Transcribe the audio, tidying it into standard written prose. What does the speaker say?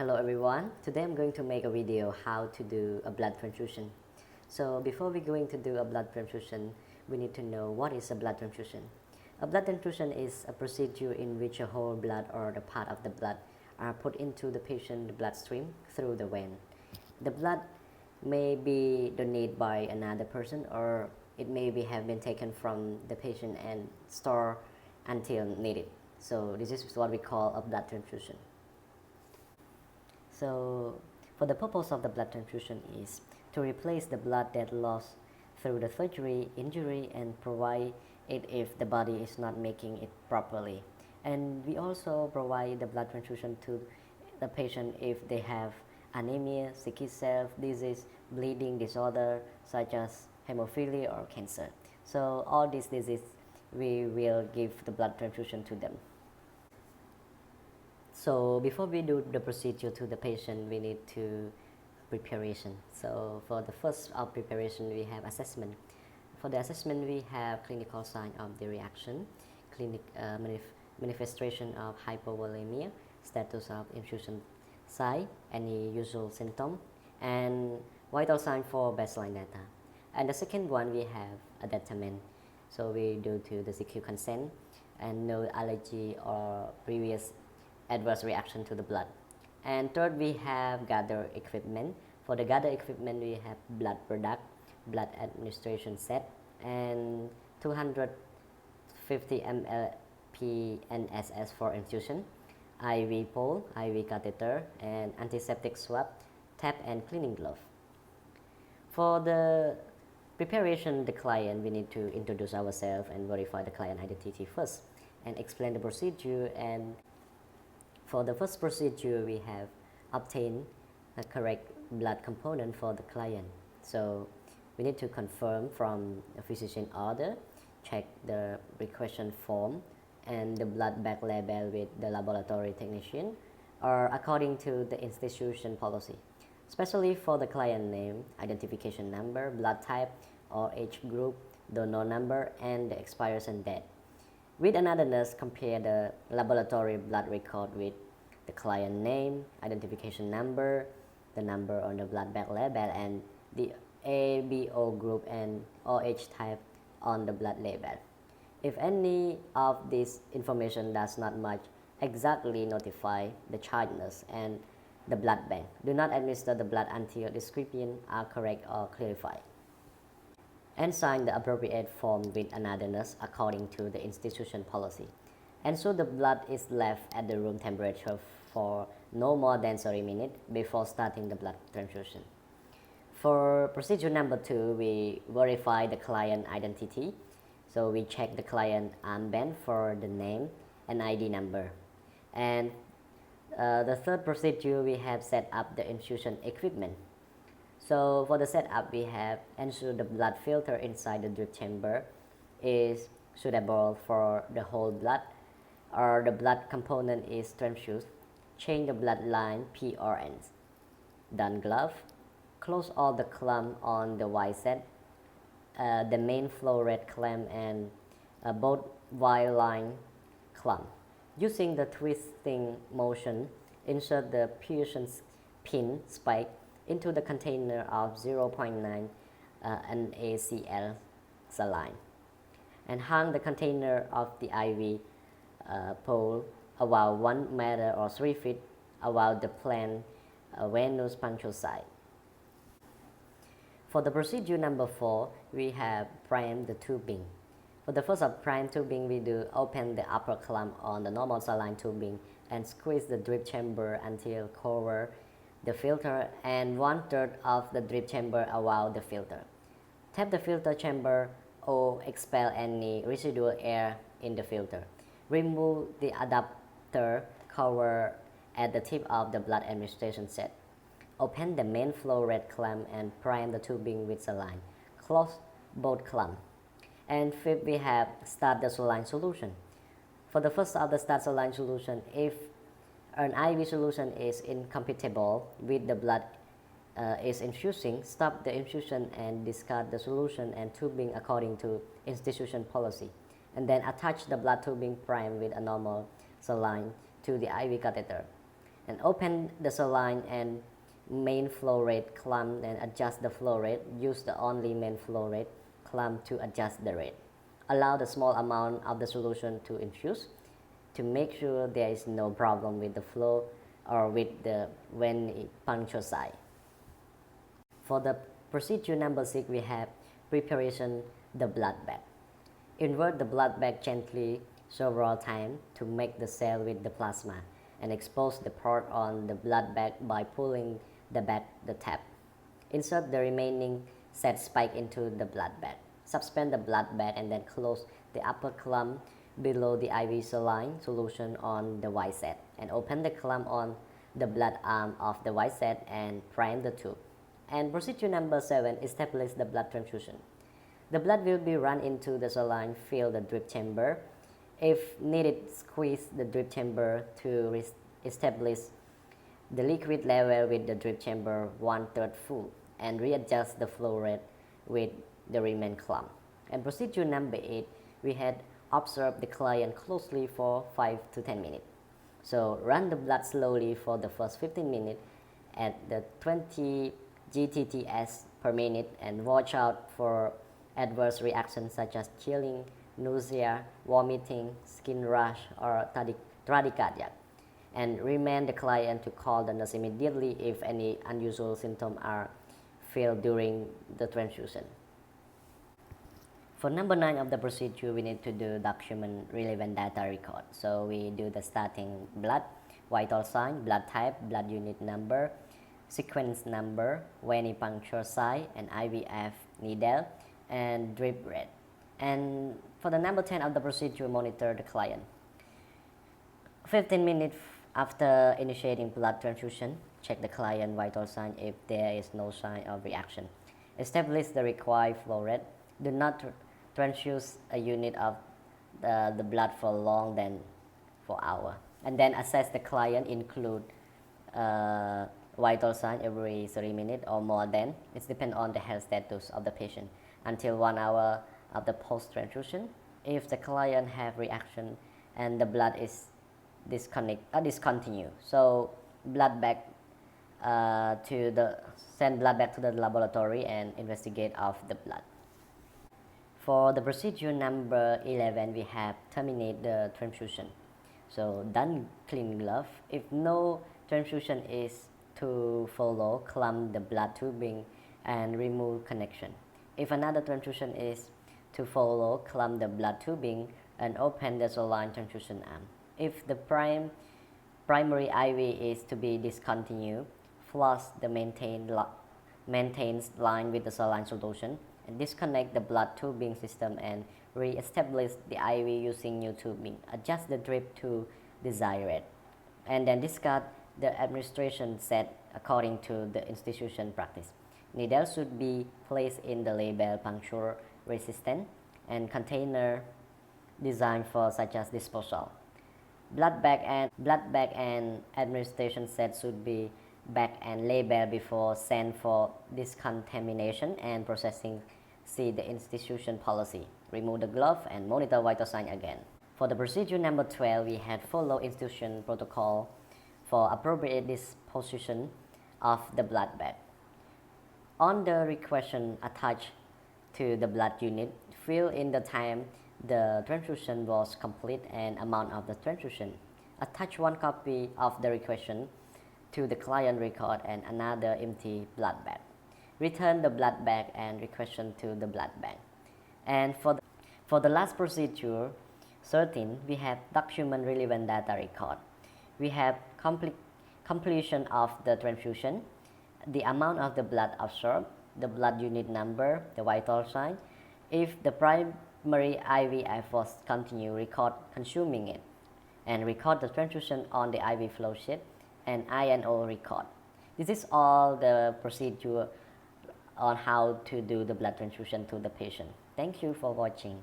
Hello everyone, today I'm going to make a video how to do a blood transfusion. So before we're going to do a blood transfusion, we need to know what is a blood transfusion. A blood transfusion is a procedure in which a whole blood or the part of the blood are put into the patient's bloodstream through the vein. The blood may be donated by another person or it may have been taken from the patient and stored until needed. So this is what we call a blood transfusion. So for the purpose of the blood transfusion is to replace the blood that lost through the surgery, injury, and provide it if the body is not making it properly. And we also provide the blood transfusion to the patient if they have anemia, sickle cell disease, bleeding disorder such as hemophilia or cancer. So all these diseases we will give the blood transfusion to them. So before we do the procedure to the patient, we need to preparation. So for the first of preparation, we have assessment. For the assessment, we have clinical sign of the reaction, manifestation of hypovolemia, status of infusion site, any usual symptom, and vital sign for baseline data. And the second one, we have adaptation. So we do to the secure consent and no allergy or previous adverse reaction to the blood. And third, we have gather equipment. For the gather equipment, we have blood product, blood administration set, and 250 ml PNSS for infusion, IV pole, IV catheter, and antiseptic swab, tap, and cleaning glove. For the preparation, the client, we need to introduce ourselves and verify the client identity first, and explain the procedure. And for the first procedure, we have obtained a correct blood component for the client. So we need to confirm from a physician order, check the requisition form and the blood bag label with the laboratory technician or according to the institution policy, especially for the client name, identification number, blood type or age group, donor number, and the expiration date. With another nurse, compare the laboratory blood record with the client name, identification number, the number on the blood bag label, and the ABO group and OH type on the blood label. If any of this information does not match, exactly notify the charge nurse and the blood bank. Do not administer the blood until descriptions are correct or clarified. And sign the appropriate form with another nurse according to the institution policy. And so the blood is left at the room temperature for no more than 30 minutes before starting the blood transfusion. For procedure number 2, we verify the client identity. So we check the client armband for the name and ID number. And the third procedure, we have set up the infusion equipment. So for the setup, we have ensure the blood filter inside the drip chamber is suitable for the whole blood or the blood component is transfused. Change the blood line PRNs. Don glove. Close all the clamp on the Y set, the main flow rate clamp and both Y line clamp. Using the twisting motion, insert the Pearson pin spike into the container of 0.9 NaCl saline and hang the container of the IV pole about 1 meter or 3 feet above the planned venous puncture site. For the procedure number 4, we have prime the tubing. For the first of prime tubing, we do open the upper clamp on the normal saline tubing and squeeze the drip chamber until cover the filter and 1/3 of the drip chamber around the filter. Tap the filter chamber or expel any residual air in the filter. Remove the adapter cover at the tip of the blood administration set. Open the main flow rate clamp and prime the tubing with saline. Close both clamps. And fifth, we have start the saline solution. For the first of the start saline solution, if an IV solution is incompatible with the blood is infusing, stop the infusion and discard the solution and tubing according to institution policy. And then attach the blood tubing prime with a normal saline to the IV catheter. and open the saline and main flow rate clamp and adjust the flow rate. Use the only main flow rate clamp to adjust the rate. Allow the small amount of the solution to infuse to make sure there is no problem with the flow or with the puncture site. For the procedure number 6, we have preparation the blood bag. Invert the blood bag gently several times to make the cell with the plasma and expose the part on the blood bag by pulling the tap. Insert the remaining set spike into the blood bag. Suspend the blood bag and then close the upper clamp below the IV saline solution on the white set and open the clamp on the blood arm of the white set and prime the tube. And procedure number 7, establish the blood transfusion. The blood will be run into the saline, fill the drip chamber. If needed, squeeze the drip chamber to establish the liquid level with the drip chamber 1/3 full and readjust the flow rate with the remaining clamp. And procedure number 8, we had observed the client closely for 5 to 10 minutes. So run the blood slowly for the first 15 minutes at the 20 GTTS per minute and watch out for adverse reactions such as chilling, nausea, vomiting, skin rash, or tachycardia. And remind the client to call the nurse immediately if any unusual symptoms are felt during the transfusion. For number 9 of the procedure, we need to do document relevant data record. So we do the starting blood, vital sign, blood type, blood unit number, sequence number, venipuncture site, and IVF needle, and drip rate. And for the number 10 of the procedure, monitor the client. 15 minutes after initiating blood transfusion, check the client vital sign if there is no sign of reaction. Establish the required flow rate. Do not transfuse a unit of the blood for long than 4 hours. And then assess the client, include vital sign every 30 minutes or more than. It depends on the health status of the patient until 1 hour of the post-transfusion. If the client have reaction and the blood is discontinued, so send blood back to the laboratory and investigate of the blood. For the procedure number 11, we have terminate the transfusion. So done clean glove. If no transfusion is to follow, clamp the blood tubing and remove connection. If another transfusion is to follow, clamp the blood tubing and open the saline transfusion arm. If the primary IV is to be discontinued, flush the maintains line with the saline solution and disconnect the blood tubing system and re-establish the IV using new tubing. Adjust the drip to desired rate and then discard the administration set according to the institution practice. Needle should be placed in the label puncture resistant and container designed for such as disposal. Blood bag and administration set should be bagged and labeled before sent for discontamination and processing. See the institution policy. Remove the glove and monitor vital sign again. For the procedure number 12, we had follow institution protocol for appropriate disposition of the blood bag. On the requisition attached to the blood unit, fill in the time the transfusion was complete and amount of the transfusion. Attach one copy of the requisition to the client record and another empty blood bag. Return the blood bag and requisition to the blood bank. And for the last procedure, 13, we have document relevant data record. We have completion of the transfusion, the amount of the blood absorbed, the blood unit number, the vital sign. If the primary IVF was continued, record consuming it, and record the transfusion on the IV flow sheet and INO record. This is all the procedure on how to do the blood transfusion to the patient. Thank you for watching.